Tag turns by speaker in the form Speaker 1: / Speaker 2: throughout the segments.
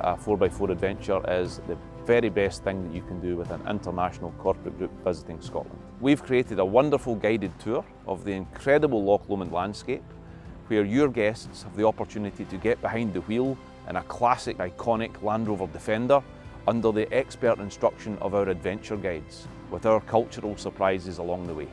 Speaker 1: a 4x4 adventure is the very best thing that you can do with an international corporate group visiting Scotland. We've created a wonderful guided tour of the incredible Loch Lomond landscape, where your guests have the opportunity to get behind the wheel in a classic, iconic Land Rover Defender under the expert instruction of our adventure guides, with our cultural surprises along the way.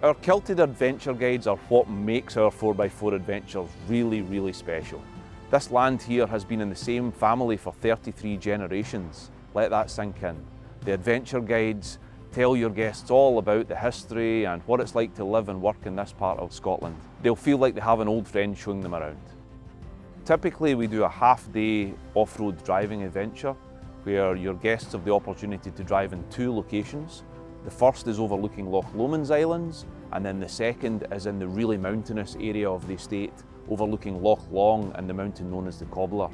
Speaker 1: Our kilted adventure guides are what makes our 4x4 adventures really special. This land here has been in the same family for 33 generations. Let that sink in. The adventure guides tell your guests all about the history and what it's like to live and work in this part of Scotland. They'll feel like they have an old friend showing them around. Typically we do a half-day off-road driving adventure where your guests have the opportunity to drive in two locations. The first is overlooking Loch Lomond's Islands, and then the second is in the really mountainous area of the estate overlooking Loch Long and the mountain known as the Cobbler.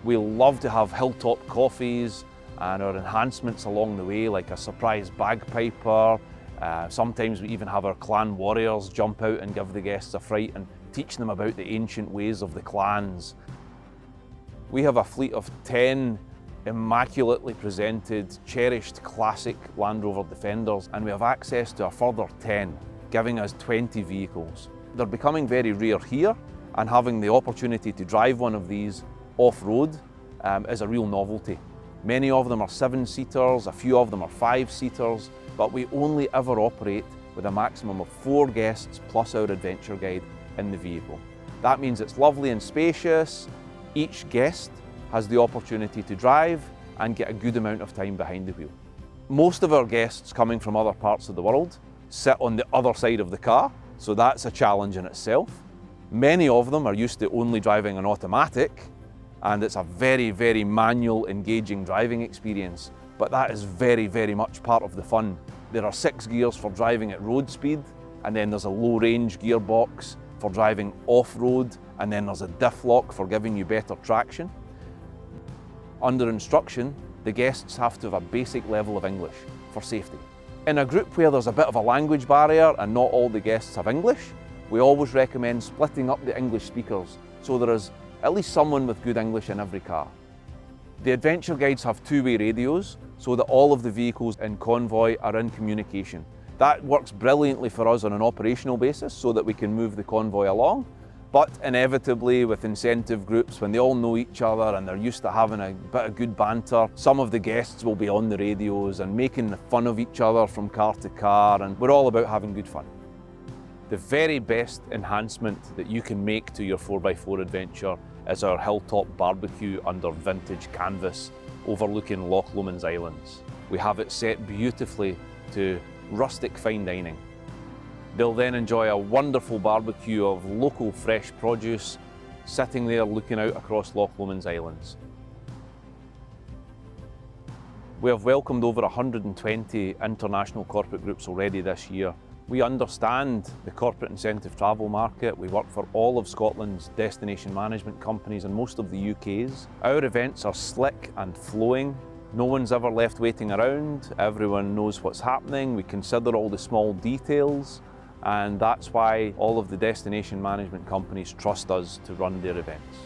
Speaker 1: We love to have hilltop coffees and our enhancements along the way, like a surprise bagpiper. Sometimes we even have our clan warriors jump out and give the guests a fright and teach them about the ancient ways of the clans. We have a fleet of 10 immaculately presented, cherished classic Land Rover Defenders, and we have access to a further 10, giving us 20 vehicles. They're becoming very rare here, and having the opportunity to drive one of these off-road is a real novelty. Many of them are 7-seaters, a few of them are 5-seaters, but we only ever operate with a maximum of 4 guests plus our adventure guide in the vehicle. That means it's lovely and spacious. Each guest has the opportunity to drive and get a good amount of time behind the wheel. Most of our guests coming from other parts of the world sit on the other side of the car, so that's a challenge in itself. Many of them are used to only driving an automatic, and it's a very manual, engaging driving experience, but that is very much part of the fun. There are 6 gears for driving at road speed, and then there's a low range gearbox for driving off-road, and then there's a diff lock for giving you better traction. Under instruction, the guests have to have a basic level of English for safety. In a group where there's a bit of a language barrier and not all the guests have English, we always recommend splitting up the English speakers so there is at least someone with good English in every car. The adventure guides have 2-way radios so that all of the vehicles in convoy are in communication. That works brilliantly for us on an operational basis so that we can move the convoy along. But inevitably with incentive groups, when they all know each other and they're used to having a bit of good banter, some of the guests will be on the radios and making fun of each other from car to car, and we're all about having good fun. The very best enhancement that you can make to your 4x4 adventure is our hilltop barbecue under vintage canvas overlooking Loch Lomond's Islands. We have it set beautifully to rustic fine dining. They'll then enjoy a wonderful barbecue of local fresh produce, sitting there looking out across Loch Lomond's Islands. We have welcomed over 120 international corporate groups already this year. We understand the corporate incentive travel market. We work for all of Scotland's destination management companies and most of the UK's. Our events are slick and flowing. No one's ever left waiting around. Everyone knows what's happening. We consider all the small details. And that's why all of the destination management companies trust us to run their events.